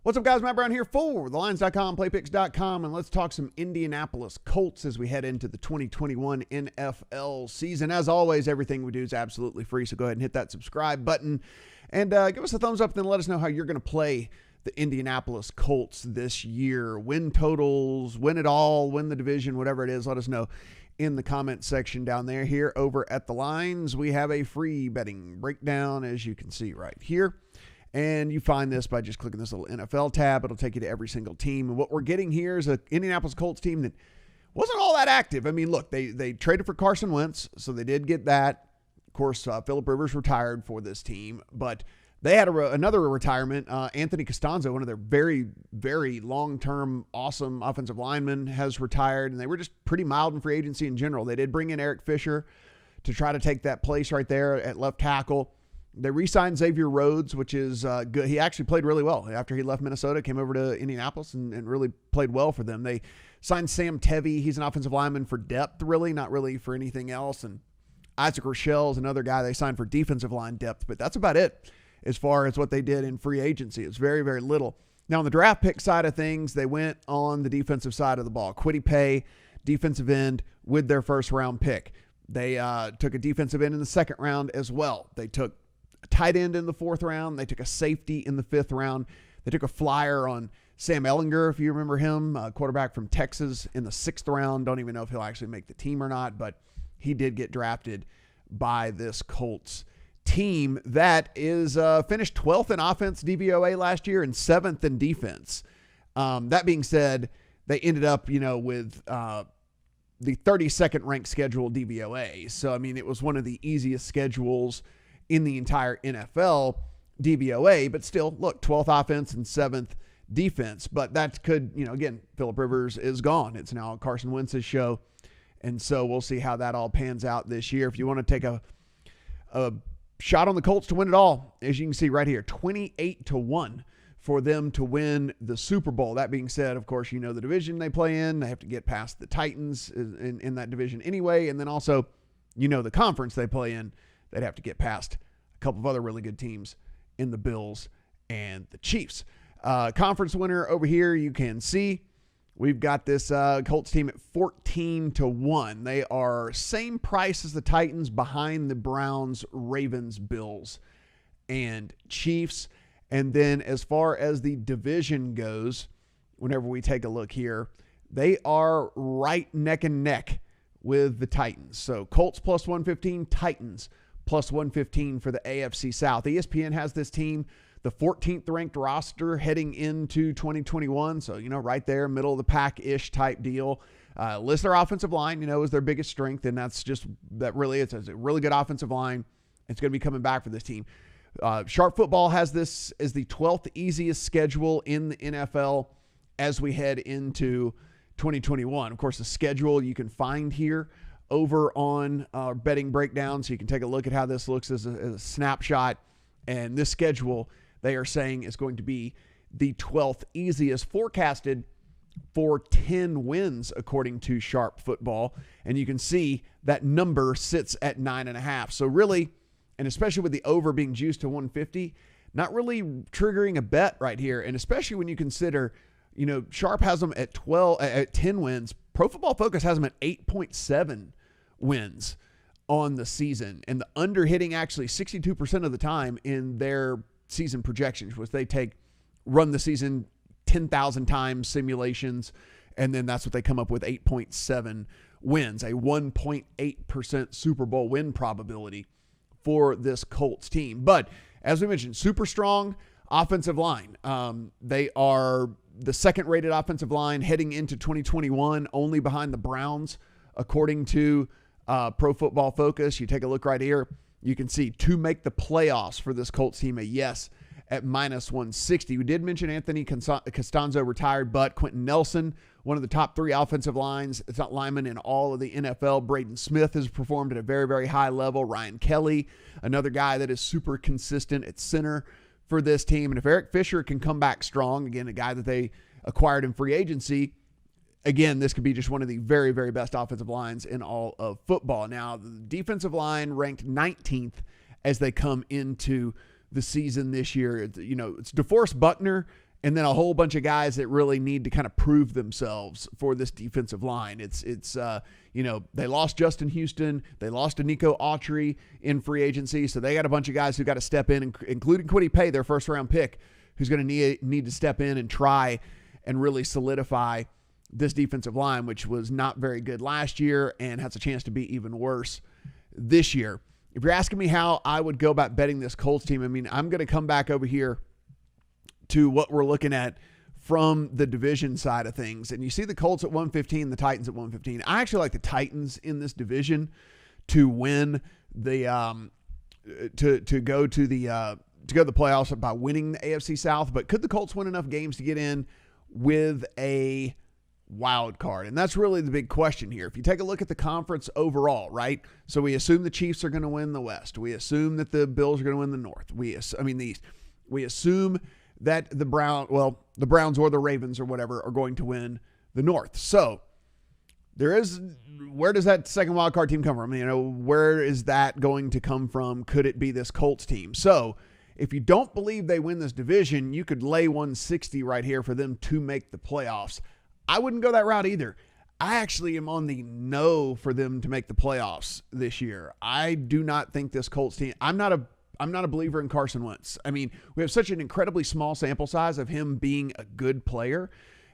What's up, guys? Matt Brown here for TheLines.com, PlayPicks.com, and let's talk some Indianapolis Colts as we head into the 2021 NFL season. As always, everything we do is absolutely free, so go ahead and hit that subscribe button and give us a thumbs up, and then let us know how you're going to play the Indianapolis Colts this year. Win totals, win it all, win the division, whatever it is, let us know in the comment section down there. Here over at The Lines, we have a free betting breakdown, as you can see right here. And you find this by just clicking this little NFL tab. It'll take you to every single team. And what we're getting here is an Indianapolis Colts team that wasn't all that active. I mean, look, they traded for Carson Wentz, so they did get that. Of course, Phillip Rivers retired for this team, but they had another retirement. Anthony Costanzo, one of their very, very long-term, awesome offensive linemen, has retired, and they were just pretty mild in free agency in general. They did bring in Eric Fisher to try to take that place right there at left tackle. They re-signed Xavier Rhodes, which is good. He actually played really well after he left Minnesota, came over to Indianapolis and really played well for them. They signed Sam Tevy. He's an offensive lineman for depth, really, not really for anything else. And Isaac Rochelle is another guy they signed for defensive line depth, but that's about it as far as what they did in free agency. It's very, very little. Now, on the draft pick side of things, they went on the defensive side of the ball. Kwity Paye, defensive end, with their first-round pick. They took a defensive end in the second round as well. They took a tight end in the fourth round. They took a safety in the fifth round. They took a flyer on Sam Ehlinger, if you remember him, quarterback from Texas, in the sixth round. Don't even know if he'll actually make the team or not, but he did get drafted by this Colts team that is finished 12th in offense DVOA last year and 7th in defense. That being said, they ended up, with the 32nd ranked schedule DVOA. So, I mean, it was one of the easiest schedules in the entire NFL DVOA, but still, look, 12th offense and 7th defense. But that could, again, Phillip Rivers is gone. It's now Carson Wentz's show. And so we'll see how that all pans out this year. If you want to take a shot on the Colts to win it all, as you can see right here, 28-1 for them to win the Super Bowl. That being said, of course, the division they play in. They have to get past the Titans in that division anyway. And then also, the conference they play in. They'd have to get past a couple of other really good teams in the Bills and the Chiefs. Conference winner over here, you can see we've got this Colts team at 14-1. They are same price as the Titans, behind the Browns, Ravens, Bills, and Chiefs. And then as far as the division goes, whenever we take a look here, they are right neck and neck with the Titans. So Colts plus 115, Titans plus 115 for the AFC South. ESPN has this team, the 14th ranked roster heading into 2021. So, right there, middle of the pack-ish type deal. List their offensive line, is their biggest strength. And it's a really good offensive line. It's going to be coming back for this team. Sharp Football has this as the 12th easiest schedule in the NFL as we head into 2021. Of course, the schedule you can find here over on our betting breakdown, so you can take a look at how this looks as a snapshot. And this schedule, they are saying, is going to be the 12th easiest, forecasted for 10 wins, according to Sharp Football. And you can see that number sits at 9.5. So really, and especially with the over being juiced to 150, not really triggering a bet right here. And especially when you consider, Sharp has them at 10 wins. Pro Football Focus has them at 8.7 wins on the season. And the under hitting actually 62% of the time in their season projections, which they run the season 10,000 times simulations, and then that's what they come up with, 8.7 wins, a 1.8% Super Bowl win probability for this Colts team. But as we mentioned, super strong offensive line. They are the second rated offensive line heading into 2021, only behind the Browns, according to Pro Football Focus. You take a look right here. You can see to make the playoffs for this Colts team, a yes at minus 160. We did mention Anthony Costanzo retired, but Quenten Nelson, one of the top 3 offensive linemen in all of the NFL. Braden Smith has performed at a very, very high level. Ryan Kelly, another guy that is super consistent at center for this team. And if Eric Fisher can come back strong, again, a guy that they acquired in free agency, again, this could be just one of the very, very best offensive lines in all of football. Now, the defensive line ranked 19th as they come into the season this year. It's DeForest Buckner and then a whole bunch of guys that really need to kind of prove themselves for this defensive line. They lost Justin Houston. They lost Nico Autry in free agency. So they got a bunch of guys who got to step in, including Quiddy Pay, their first round pick, who's going to need to step in and try and really solidify this defensive line, which was not very good last year and has a chance to be even worse this year. If you're asking me how I would go about betting this Colts team, I mean, I'm going to come back over here to what we're looking at from the division side of things. And you see the Colts at 115, the Titans at 115. I actually like the Titans in this division to win the to go to the playoffs by winning the AFC South. But could the Colts win enough games to get in with a wild card? And that's really the big question here. If you take a look at the conference overall, right? So we assume the Chiefs are going to win the West. We assume that the Bills are going to win the North. The East. We assume that the Browns or the Ravens or whatever are going to win the North. So where does that second wild card team come from? Where is that going to come from? Could it be this Colts team? So if you don't believe they win this division, you could lay 160 right here for them to make the playoffs. I wouldn't go that route either. I actually am on the no for them to make the playoffs this year. I do not think this Colts team, I'm not a believer in Carson Wentz. I mean, we have such an incredibly small sample size of him being a good player,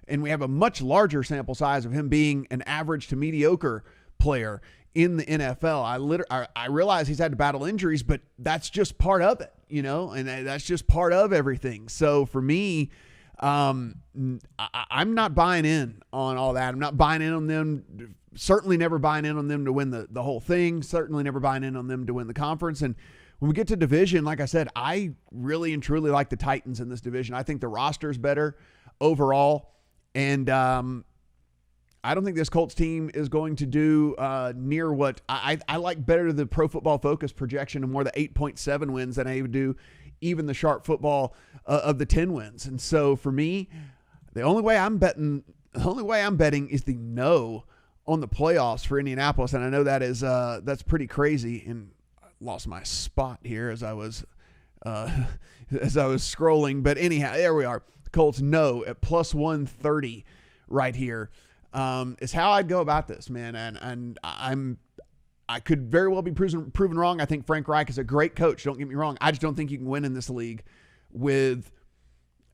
and we have a much larger sample size of him being an average to mediocre player in the NFL. I realize he's had to battle injuries, but that's just part of it, and that's just part of everything. So for me, I'm not buying in on all that. I'm not buying in on them. Certainly never buying in on them to win the whole thing. Certainly never buying in on them to win the conference. And when we get to division, like I said, I really and truly like the Titans in this division. I think the roster's better overall. And I don't think this Colts team is going to do near what I like better the Pro Football Focus projection of more the 8.7 wins than I would do even the Sharp Football of the 10 wins. And so for me, the only way I'm betting is the no on the playoffs for Indianapolis. And I know that is that's pretty crazy. And I lost my spot here as I was scrolling. But anyhow, there we are. Colts no at plus 130 right here is how I'd go about this, man. And I could very well be proven wrong. I think Frank Reich is a great coach. Don't get me wrong. I just don't think you can win in this league with,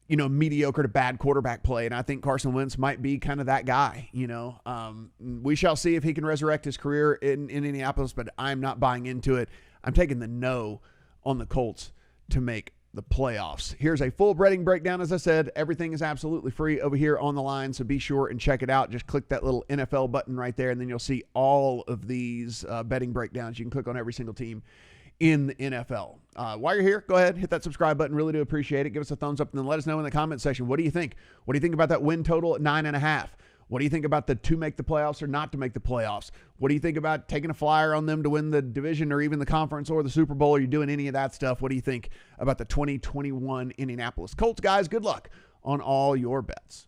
mediocre to bad quarterback play. And I think Carson Wentz might be kind of that guy, we shall see if he can resurrect his career in Indianapolis, but I'm not buying into it. I'm taking the no on the Colts to make the playoffs. Here's a full betting breakdown. As I said, everything is absolutely free over here on the line, so be sure and check it out. Just click that little NFL button right there, and then you'll see all of these betting breakdowns. You can click on every single team in the NFL. While you're here, go ahead, hit that subscribe button. Really do appreciate it. Give us a thumbs up, and then let us know in the comment section, what do you think? What do you think about that win total at 9.5? What do you think about the to make the playoffs or not to make the playoffs? What do you think about taking a flyer on them to win the division or even the conference or the Super Bowl? Are you doing any of that stuff? What do you think about the 2021 Indianapolis Colts, guys? Good luck on all your bets.